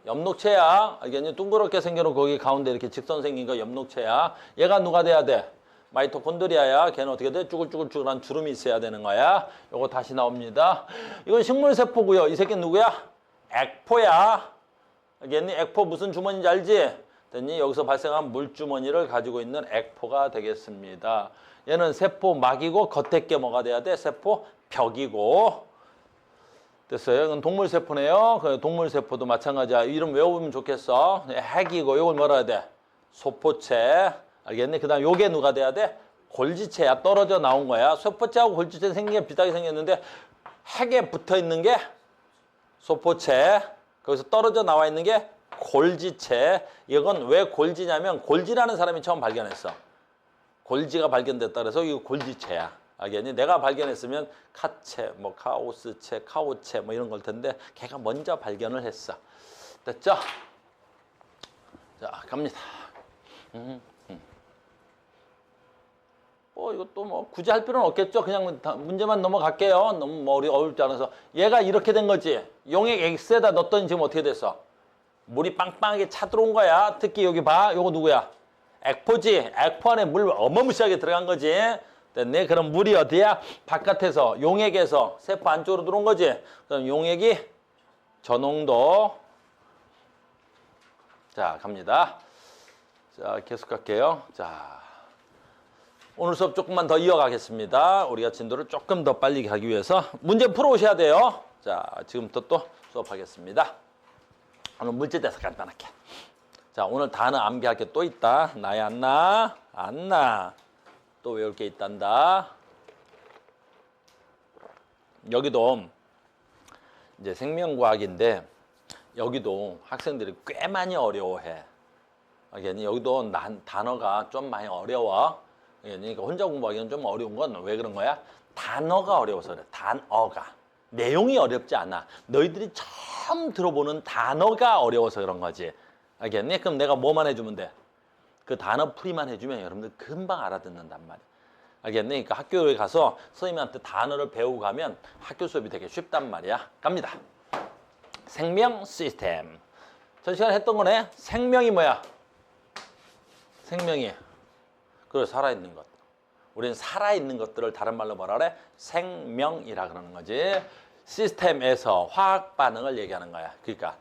엽록체야. 알겠니? 둥그렇게 생겨놓고 거기 가운데 이렇게 직선 생긴 거 엽록체야. 얘가 누가 돼야 돼? 마이토콘드리아야. 걔는 어떻게 돼? 쭈글쭈글쭈글한 주름이 있어야 되는 거야. 요거 다시 나옵니다. 이건 식물세포고요. 이 새끼는 누구야? 액포야. 알겠니? 액포 무슨 주머니인지 알지? 됐니? 여기서 발생한 물주머니를 가지고 있는 액포가 되겠습니다. 얘는 세포막이고 겉에 게 뭐가 돼야 돼? 세포벽이고. 됐어요? 이건 동물세포네요. 동물세포도 마찬가지야. 이름 외우면 좋겠어. 핵이고 이걸 뭐라 해야 돼? 소포체. 알겠니? 그 다음 요게 누가 돼야 돼? 골지체야. 떨어져 나온 거야. 소포체하고 골지체 생긴 게 비슷하게 생겼는데 핵에 붙어 있는 게 소포체. 거기서 떨어져 나와 있는 게 골지체. 이건 왜 골지냐면 골지라는 사람이 처음 발견했어. 골지가 발견됐다 그래서 이거 골지체야. 알겠니? 내가 발견했으면 카체, 뭐 카오스체, 카오체 뭐 이런 걸 텐데 걔가 먼저 발견을 했어. 됐죠? 자, 갑니다. 이것도 뭐 굳이 할 필요는 없겠죠. 그냥 문제만 넘어갈게요. 너무 뭐 어렵지 않아서. 얘가 이렇게 된 거지. 용액 X에다 넣었더니 지금 어떻게 됐어? 물이 빵빵하게 차 들어온 거야. 특히 여기 봐. 요거 누구야? 액포지. 액포 안에 물 어마무시하게 들어간 거지. 됐네. 그럼 물이 어디야? 바깥에서, 용액에서 세포 안쪽으로 들어온 거지. 그럼 용액이 저농도. 자, 갑니다. 자, 계속 갈게요. 자, 오늘 수업 조금만 더 이어가겠습니다. 우리가 진도를 조금 더 빨리 가기 위해서 문제 풀어오셔야 돼요. 자, 지금부터 또 수업하겠습니다. 오늘 물질대사 간단하게. 자, 오늘 단어 암기할 게 또 있다. 나야 안 나? 안 나. 또 외울 게 있단다. 여기도 이제 생명과학인데 여기도 학생들이 꽤 많이 어려워해. 알겠니? 여기도 단어가 좀 많이 어려워. 그러니까 혼자 공부하기는 좀 어려운 건 왜 그런 거야? 단어가 어려워서 그래. 단어가. 내용이 어렵지 않아. 너희들이 처음 들어보는 단어가 어려워서 그런 거지. 알겠니? 그럼 내가 뭐만 해주면 돼? 그 단어 풀이만 해주면 여러분들 금방 알아듣는단 말이야. 알겠니? 그러니까 학교에 가서 선생님한테 단어를 배우고 가면 학교 수업이 되게 쉽단 말이야. 갑니다. 생명 시스템. 전 시간에 했던 거네. 생명이 뭐야? 생명이. 그걸 살아있는 것. 우리는 살아있는 것들을 다른 말로 뭐라 그래? 생명이라 그러는 거지. 시스템에서 화학 반응을 얘기하는 거야. 그러니까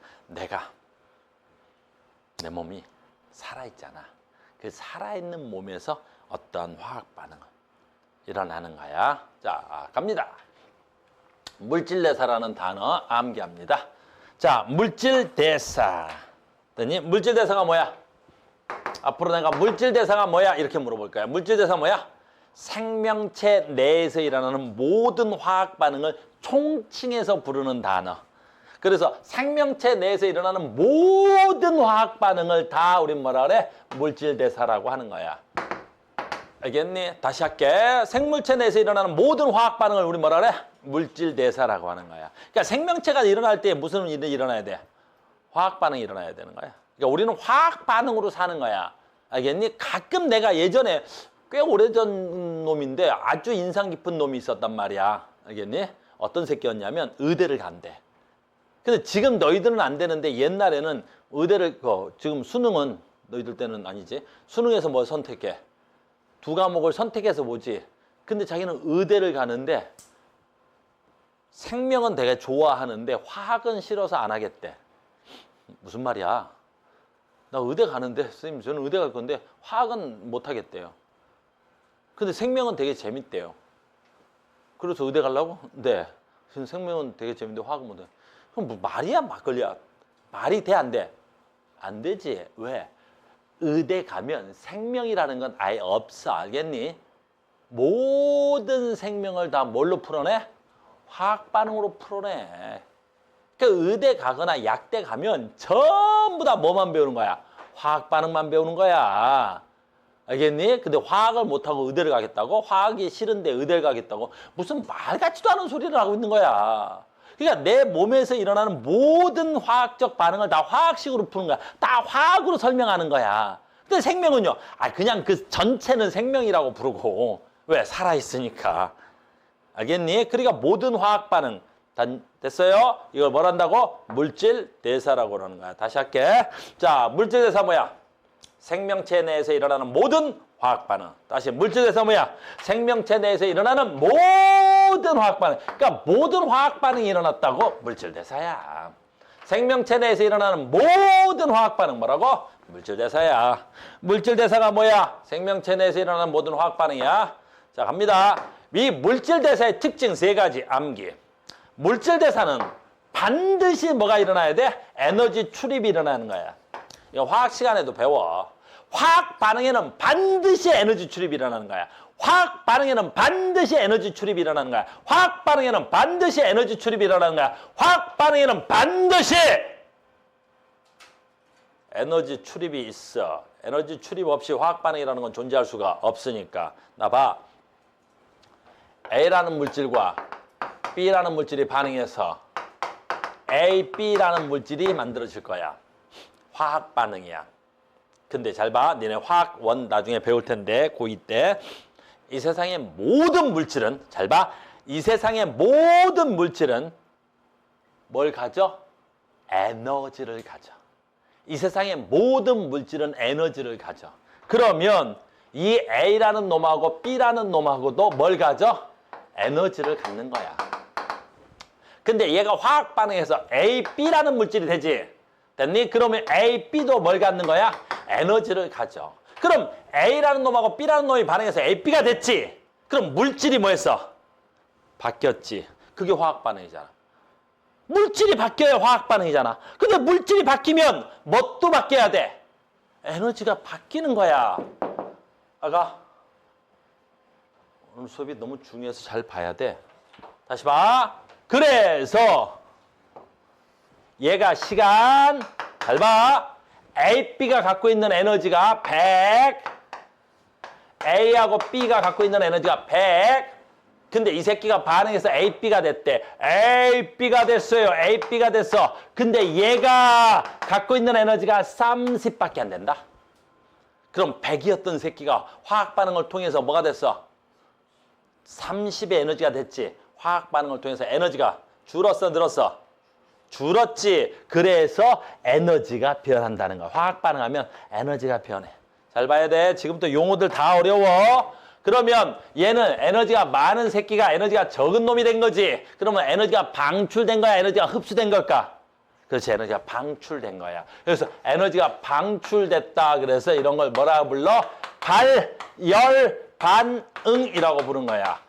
내 몸이 살아있잖아. 그 살아있는 몸에서 어떠한 화학 반응은 일어나는 거야. 자, 갑니다. 물질대사라는 단어 암기합니다. 자, 물질대사. 물질대사가 뭐야? 앞으로 내가 물질대사가 뭐야? 이렇게 물어볼 거야. 물질대사 뭐야? 생명체 내에서 일어나는 모든 화학 반응을 총칭해서 부르는 단어. 그래서 생명체 내에서 일어나는 모든 화학 반응을 다 우린 뭐라 그래? 물질대사라고 하는 거야. 알겠니? 다시 할게. 생물체 내에서 일어나는 모든 화학 반응을 우리 뭐라 그래? 물질 대사라고 하는 거야. 그러니까 생명체가 일어날 때 무슨 일이 일어나야 돼? 화학 반응이 일어나야 되는 거야. 그러니까 우리는 화학 반응으로 사는 거야. 알겠니? 가끔 내가 예전에 꽤 오래전 놈인데 아주 인상 깊은 놈이 있었단 말이야. 알겠니? 어떤 새끼였냐면 의대를 간대. 근데 지금 너희들은 안 되는데 옛날에는 의대를 지금 수능은 너희들 때는 아니지. 수능에서 뭐 선택해? 두 과목을 선택해서 보지. 근데 자기는 의대를 가는데 생명은 되게 좋아하는데 화학은 싫어서 안 하겠대. 무슨 말이야? 나 의대 가는데 선생님 저는 의대 갈 건데 화학은 못 하겠대요. 근데 생명은 되게 재밌대요. 그래서 의대 가려고? 네. 생명은 되게 재밌는데 화학은 못 해. 그럼 뭐 말이야 막걸리야. 말이 돼 안 돼? 안 되지. 왜? 의대 가면 생명이라는 건 아예 없어. 알겠니? 모든 생명을 다 뭘로 풀어내? 화학 반응으로 풀어내. 그러니까 의대 가거나 약대 가면 전부 다 뭐만 배우는 거야? 화학 반응만 배우는 거야. 알겠니? 근데 화학을 못하고 의대를 가겠다고? 화학이 싫은데 의대를 가겠다고? 무슨 말 같지도 않은 소리를 하고 있는 거야. 그러니까 내 몸에서 일어나는 모든 화학적 반응을 다 화학식으로 푸는 거야. 다 화학으로 설명하는 거야. 근데 생명은요? 그냥 그 전체는 생명이라고 부르고. 왜? 살아있으니까. 알겠니? 그러니까 모든 화학 반응. 됐어요? 이걸 뭘 한다고? 물질 대사라고 그러는 거야. 다시 할게. 자, 물질 대사 뭐야? 생명체 내에서 일어나는 모든 화학 반응. 다시 물질 대사 뭐야? 생명체 내에서 일어나는 모든 화학 반응. 그러니까 모든 화학 반응이 일어났다고 물질 대사야. 생명체 내에서 일어나는 모든 화학 반응 뭐라고? 물질 대사야. 물질 대사가 뭐야? 생명체 내에서 일어나는 모든 화학 반응이야. 자, 갑니다. 이 물질 대사의 특징 세 가지 암기. 물질 대사는 반드시 뭐가 일어나야 돼? 에너지 출입이 일어나는 거야. 이거 화학 시간에도 배워. 화학 반응에는 반드시 에너지 출입이 일어나는 거야. 화학 반응에는 반드시 에너지 출입이 일어나는 거야. 화학 반응에는 반드시 에너지 출입이 일어나는 거야. 화학 반응에는 반드시 에너지 출입이 있어. 에너지 출입 없이 화학 반응이라는 건 존재할 수가 없으니까. 나 봐. A라는 물질과 B라는 물질이 반응해서 A, B라는 물질이 만들어질 거야. 화학 반응이야. 근데 잘 봐. 니네 화학원 나중에 배울 텐데 고2 때. 이 세상의 모든 물질은 잘 봐. 이 세상의 모든 물질은 뭘 가져? 에너지를 가져. 이 세상의 모든 물질은 에너지를 가져. 그러면 이 A라는 놈하고 B라는 놈하고도 뭘 가져? 에너지를 갖는 거야. 근데 얘가 화학 반응해서 A, B라는 물질이 되지. 됐니? 그러면 A, B도 뭘 갖는 거야? 에너지를 가져. 그럼 A라는 놈하고 B라는 놈이 반응해서 A, B가 됐지. 그럼 물질이 뭐 했어? 바뀌었지. 그게 화학 반응이잖아. 물질이 바뀌어야 화학 반응이잖아. 근데 물질이 바뀌면 뭣도 바뀌어야 돼? 에너지가 바뀌는 거야. 아가, 오늘 수업이 너무 중요해서 잘 봐야 돼. 다시 봐. 그래서 얘가 시간, 잘 봐. A, B가 갖고 있는 에너지가 100. A하고 B가 갖고 있는 에너지가 100. 근데 이 새끼가 반응해서 A, B가 됐대. A, B가 됐어요. A, B가 됐어. 근데 얘가 갖고 있는 에너지가 30밖에 안 된다. 그럼 100이었던 새끼가 화학 반응을 통해서 뭐가 됐어? 30의 에너지가 됐지. 화학 반응을 통해서 에너지가 줄었어, 늘었어? 줄었지. 그래서 에너지가 변한다는 거야. 화학 반응하면 에너지가 변해. 잘 봐야 돼. 지금부터 용어들 다 어려워. 그러면 얘는 에너지가 많은 새끼가 에너지가 적은 놈이 된 거지. 그러면 에너지가 방출된 거야? 에너지가 흡수된 걸까? 그렇지. 에너지가 방출된 거야. 그래서 에너지가 방출됐다. 그래서 이런 걸 뭐라 불러? 발열 반응이라고 부른 거야.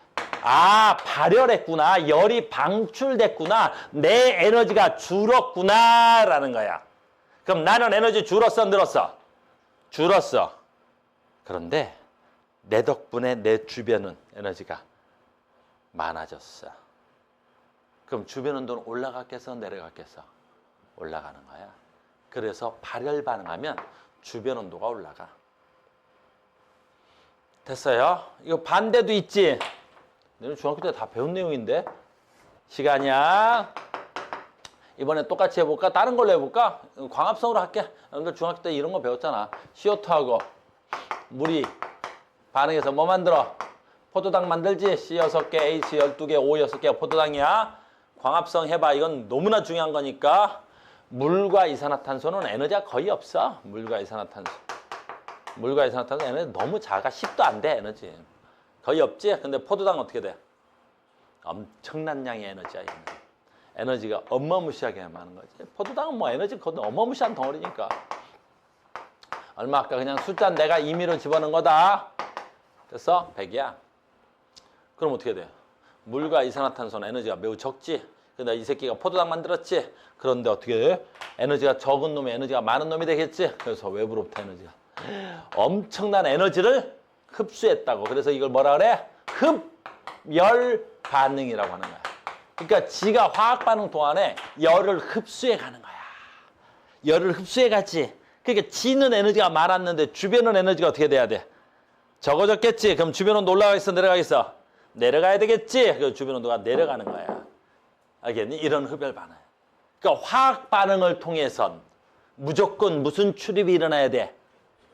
아, 발열했구나. 열이 방출됐구나. 내 에너지가 줄었구나. 라는 거야. 그럼 나는 에너지 줄었어, 늘었어? 줄었어. 그런데 내 덕분에 내 주변은 에너지가 많아졌어. 그럼 주변 온도는 올라갔겠어, 내려갔겠어? 올라가는 거야. 그래서 발열 반응하면 주변 온도가 올라가. 됐어요? 이거 반대도 있지? 너는 중학교 때 다 배운 내용인데? 시간이야. 이번에 똑같이 해볼까? 다른 걸로 해볼까? 광합성으로 할게. 여러분들 중학교 때 이런 거 배웠잖아. CO2하고 물이 반응해서 뭐 만들어? 포도당 만들지? C 6개, H 12개, O 6개가 포도당이야. 광합성 해봐. 이건 너무나 중요한 거니까. 물과 이산화탄소는 에너지가 거의 없어. 물과 이산화탄소 에너지 너무 작아. 10도 안 돼, 에너지. 거의 없지? 근데 포도당 어떻게 돼? 엄청난 양의 에너지야, 이거는. 에너지가 어마무시하게 많은 거지. 포도당은 뭐 에너지 어마무시한 덩어리니까. 얼마 아까 그냥 숫자 내가 임의로 집어넣은 거다. 됐어? 100이야. 그럼 어떻게 돼? 물과 이산화탄소는 에너지가 매우 적지. 근데 이 새끼가 포도당 만들었지. 그런데 어떻게 돼? 에너지가 적은 놈이 에너지가 많은 놈이 되겠지. 그래서 외부로부터 에너지가 엄청난 에너지를 흡수했다고. 그래서 이걸 뭐라 그래? 흡열 반응이라고 하는 거야. 그러니까 지가 화학 반응 동안에 열을 흡수해 가는 거야. 열을 흡수해 가지. 그러니까 지는 에너지가 많았는데 주변은 에너지가 어떻게 돼야 돼? 적어졌겠지. 그럼 주변 온도 올라가겠어, 내려가겠어? 내려가야 되겠지. 그 주변 온도가 내려가는 거야. 알겠니? 이런 흡열 반응. 그러니까 화학 반응을 통해선 무조건 무슨 출입이 일어나야 돼?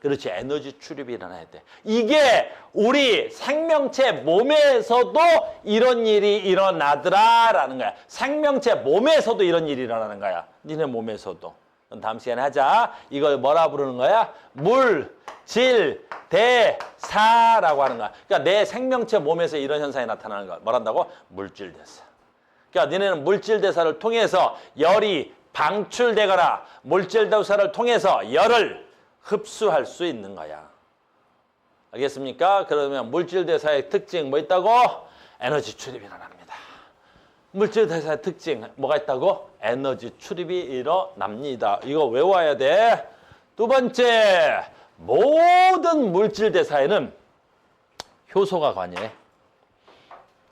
그렇지. 에너지 출입이 일어나야 돼. 이게 우리 생명체 몸에서도 이런 일이 일어나더라라는 거야. 생명체 몸에서도 이런 일이 일어나는 거야. 니네 몸에서도. 그럼 다음 시간에 하자. 이걸 뭐라 부르는 거야? 물질대사라고 하는 거야. 그러니까 내 생명체 몸에서 이런 현상이 나타나는 거야. 뭐란다고? 물질대사. 그러니까 니네는 물질대사를 통해서 열이 방출되거나 물질대사를 통해서 열을 흡수할 수 있는 거야. 알겠습니까? 그러면 물질대사의 특징 뭐 있다고? 에너지 출입이 일어납니다. 물질대사의 특징 뭐가 있다고? 에너지 출입이 일어납니다. 이거 외워야 돼. 두 번째, 모든 물질대사에는 효소가 관여해.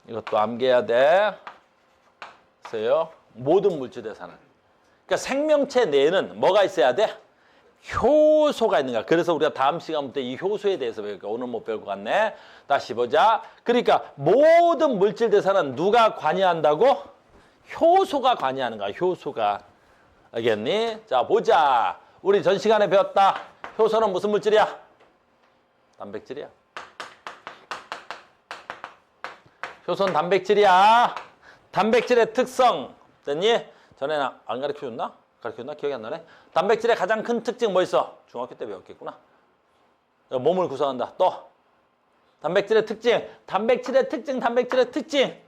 이것도 암기해야 돼. 그래서요, 모든 물질대사는. 그러니까 생명체 내에는 뭐가 있어야 돼? 효소가 있는 거야. 그래서 우리가 다음 시간부터 이 효소에 대해서 배울까? 오늘 못 배울 것 같네. 다시 보자. 그러니까 모든 물질 대사는 누가 관여한다고? 효소가 관여하는 거야. 효소가. 알겠니? 자, 보자. 우리 전 시간에 배웠다. 효소는 무슨 물질이야? 단백질이야. 효소는 단백질이야. 단백질의 특성. 됐니? 전에는 안 가르쳐줬나? 가르쳤나? 기억이 안 나네. 단백질의 가장 큰 특징 뭐 있어? 중학교 때 배웠겠구나. 몸을 구성한다. 또 단백질의 특징. 단백질의 특징.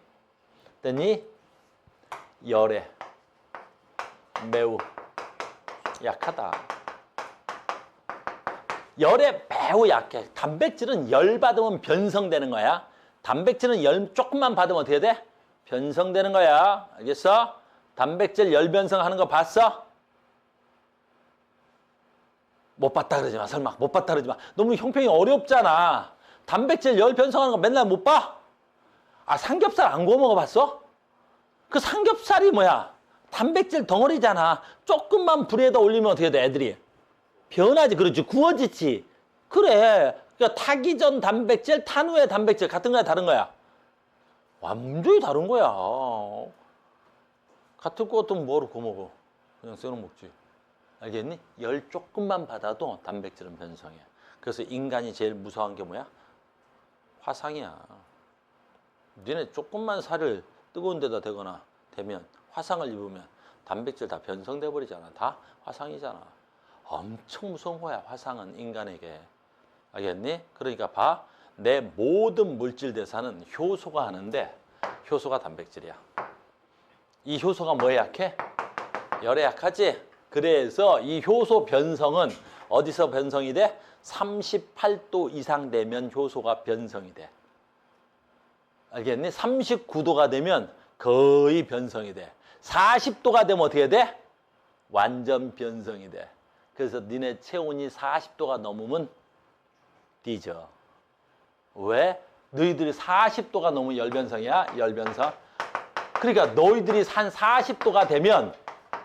됐니? 열에 매우 약하다. 열에 매우 약해. 단백질은 열 받으면 변성되는 거야. 단백질은 열 조금만 받으면 어떻게 돼? 변성되는 거야. 알겠어? 단백질 열 변성하는 거 봤어? 못 봤다 그러지 마. 설마 못 봤다 그러지 마. 너무 형평이 어렵잖아. 단백질 열 변성하는 거 맨날 못 봐? 아, 삼겹살 안 구워 먹어봤어? 그 삼겹살이 뭐야? 단백질 덩어리잖아. 조금만 불에다 올리면 어떻게 돼, 애들이? 변하지. 그렇지. 구워지지. 그래. 그러니까 타기 전 단백질, 탄 후의 단백질 같은 거야, 다른 거야? 완전히 다른 거야. 같은 거 같으면 뭐로 구워 먹어? 그냥 썰어 먹지. 알겠니? 열 조금만 받아도 단백질은 변성해. 그래서 인간이 제일 무서운 게 뭐야? 화상이야. 니네 조금만 살을 뜨거운 데다 대거나 되면 화상을 입으면 단백질 다 변성돼 버리잖아. 다 화상이잖아. 엄청 무서운 거야, 화상은 인간에게. 알겠니? 그러니까 봐. 내 모든 물질 대사는 효소가 하는데 효소가 단백질이야. 이 효소가 뭐에 약해? 열에 약하지? 그래서 이 효소 변성은 어디서 변성이 돼? 38도 이상 되면 효소가 변성이 돼. 알겠니? 39도가 되면 거의 변성이 돼. 40도가 되면 어떻게 돼? 완전 변성이 돼. 그래서 니네 체온이 40도가 넘으면 뒤져. 왜? 너희들이 40도가 넘으면 열변성이야. 열변성. 그러니까 너희들이 한 40도가 되면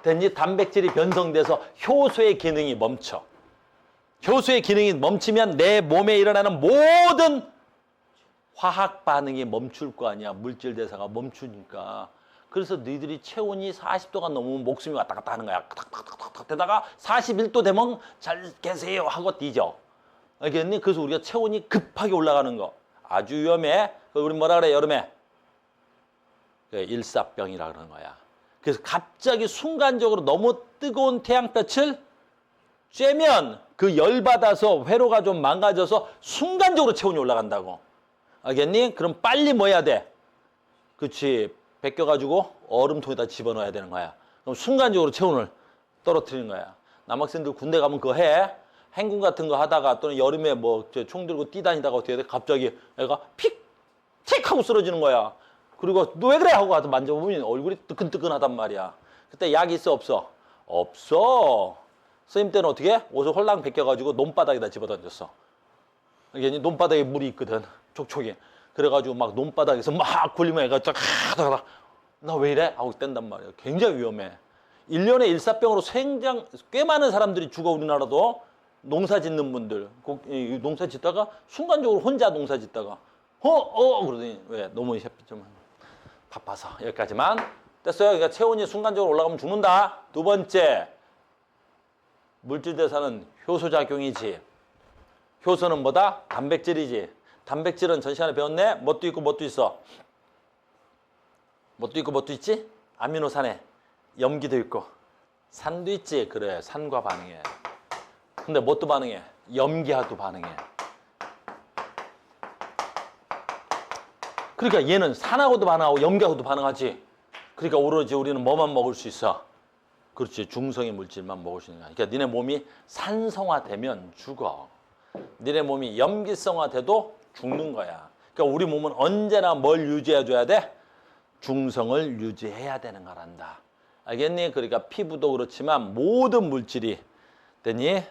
됐니? 단백질이 변성돼서 효소의 기능이 멈춰. 효소의 기능이 멈추면 내 몸에 일어나는 모든 화학 반응이 멈출 거 아니야. 물질 대사가 멈추니까. 그래서 너희들이 체온이 40도가 넘으면 목숨이 왔다 갔다 하는 거야. 탁탁탁탁 되다가 41도 되면 잘 계세요 하고 뛰죠. 알겠니? 그래서 우리가 체온이 급하게 올라가는 거 아주 위험해. 우리 뭐라 그래 여름에? 일사병이라 그러는 거야. 그래서 갑자기 순간적으로 너무 뜨거운 태양볕을 쬐면 그 열받아서 회로가 좀 망가져서 순간적으로 체온이 올라간다고. 알겠니? 그럼 빨리 뭐 해야 돼? 그렇지. 벗겨가지고 얼음통에다 집어넣어야 되는 거야. 그럼 순간적으로 체온을 떨어뜨리는 거야. 남학생들 군대 가면 그거 해. 행군 같은 거 하다가 또는 여름에 뭐 총 들고 뛰다니다가 어떻게 돼? 갑자기 애가 픽! 틱! 하고 쓰러지는 거야. 그리고 너 왜 그래? 하고 가서 만져보면 얼굴이 뜨끈뜨끈하단 말이야. 그때 약 있어 없어? 없어. 선생님 때는 어떻게 해? 옷을 홀랑 벗겨가지고 논바닥에다 집어던졌어. 이게 논바닥에 물이 있거든. 촉촉이. 그래가지고 막 논바닥에서 막 굴리면 애가 쫙 나 왜 이래? 하고 뗀단 말이야. 굉장히 위험해. 1년에 일사병으로 생장 꽤 많은 사람들이 죽어 우리나라도. 농사 짓는 분들. 농사 짓다가 순간적으로 혼자 농사 짓다가 그러더니 왜? 너무 좀 바빠서. 여기까지만. 됐어요. 그러니까 체온이 순간적으로 올라가면 죽는다. 두 번째. 물질 대사는 효소작용이지. 효소는 뭐다? 단백질이지. 단백질은 전 시간에 배웠네. 뭣도 있고 뭣도 있어. 뭣도 있고 뭣도 있지? 아미노산에 염기도 있고 산도 있지. 그래. 산과 반응해. 근데 뭣도 반응해? 염기하도 반응해. 그러니까 얘는 산하고도 반응하고 염기하고도 반응하지. 그러니까 오로지 우리는 뭐만 먹을 수 있어? 그렇지. 중성의 물질만 먹을 수 있는 거야. 그러니까 니네 몸이 산성화되면 죽어. 니네 몸이 염기성화돼도 죽는 거야. 그러니까 우리 몸은 언제나 뭘 유지해줘야 돼? 중성을 유지해야 되는 거란다. 알겠니? 그러니까 피부도 그렇지만 모든 물질이 되니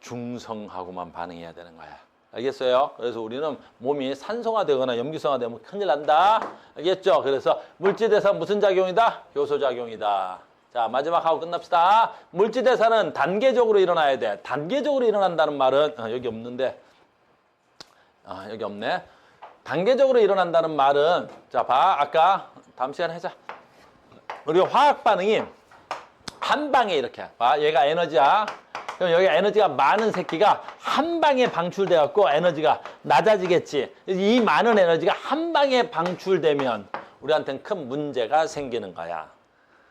중성하고만 반응해야 되는 거야. 알겠어요? 그래서 우리는 몸이 산성화되거나 염기성화되면 큰일 난다. 알겠죠? 그래서 물질대사는 무슨 작용이다? 효소작용이다. 자, 마지막 하고 끝납시다. 물질대사는 단계적으로 일어나야 돼. 단계적으로 일어난다는 말은 여기 없는데 여기 없네. 단계적으로 일어난다는 말은 자, 봐. 아까 다음 시간에 하자. 우리가 화학 반응이 한 방에 이렇게 봐. 얘가 에너지야. 그럼 여기 에너지가 많은 새끼가 한 방에 방출돼 갖고 에너지가 낮아지겠지. 이 많은 에너지가 한 방에 방출되면 우리한테는 큰 문제가 생기는 거야.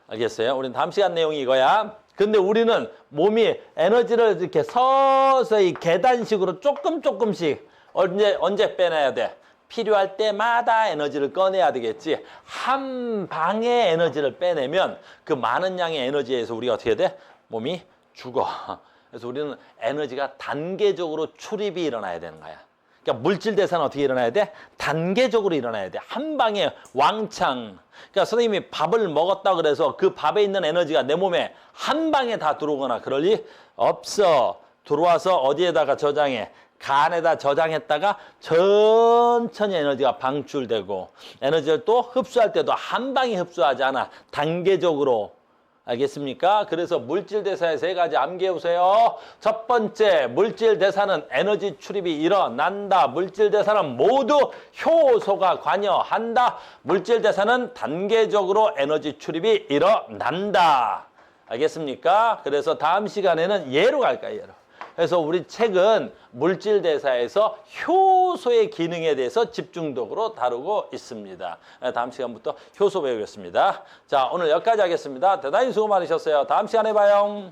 알겠어요? 우리는 다음 시간 내용이 이거야. 근데 우리는 몸이 에너지를 이렇게 서서히 계단식으로 조금씩 언제 빼내야 돼? 필요할 때마다 에너지를 꺼내야 되겠지. 한 방에 에너지를 빼내면 그 많은 양의 에너지에 의해서 우리가 어떻게 돼? 몸이 죽어. 그래서 우리는 에너지가 단계적으로 출입이 일어나야 되는 거야. 그러니까 물질 대사는 어떻게 일어나야 돼? 단계적으로 일어나야 돼. 한 방에 왕창. 그러니까 선생님이 밥을 먹었다 그래서 그 밥에 있는 에너지가 내 몸에 한 방에 다 들어오거나 그럴 리 없어. 들어와서 어디에다가 저장해? 간에다 저장했다가 천천히 에너지가 방출되고 에너지를 또 흡수할 때도 한 방에 흡수하지 않아. 단계적으로. 알겠습니까? 그래서 물질대사의 세 가지 암기해보세요. 첫 번째, 물질대사는 에너지 출입이 일어난다. 물질대사는 모두 효소가 관여한다. 물질대사는 단계적으로 에너지 출입이 일어난다. 알겠습니까? 그래서 다음 시간에는 예로 갈까요? 예로. 그래서 우리 책은 물질대사에서 효소의 기능에 대해서 집중적으로 다루고 있습니다. 다음 시간부터 효소 배우겠습니다. 자, 오늘 여기까지 하겠습니다. 대단히 수고 많으셨어요. 다음 시간에 봐요.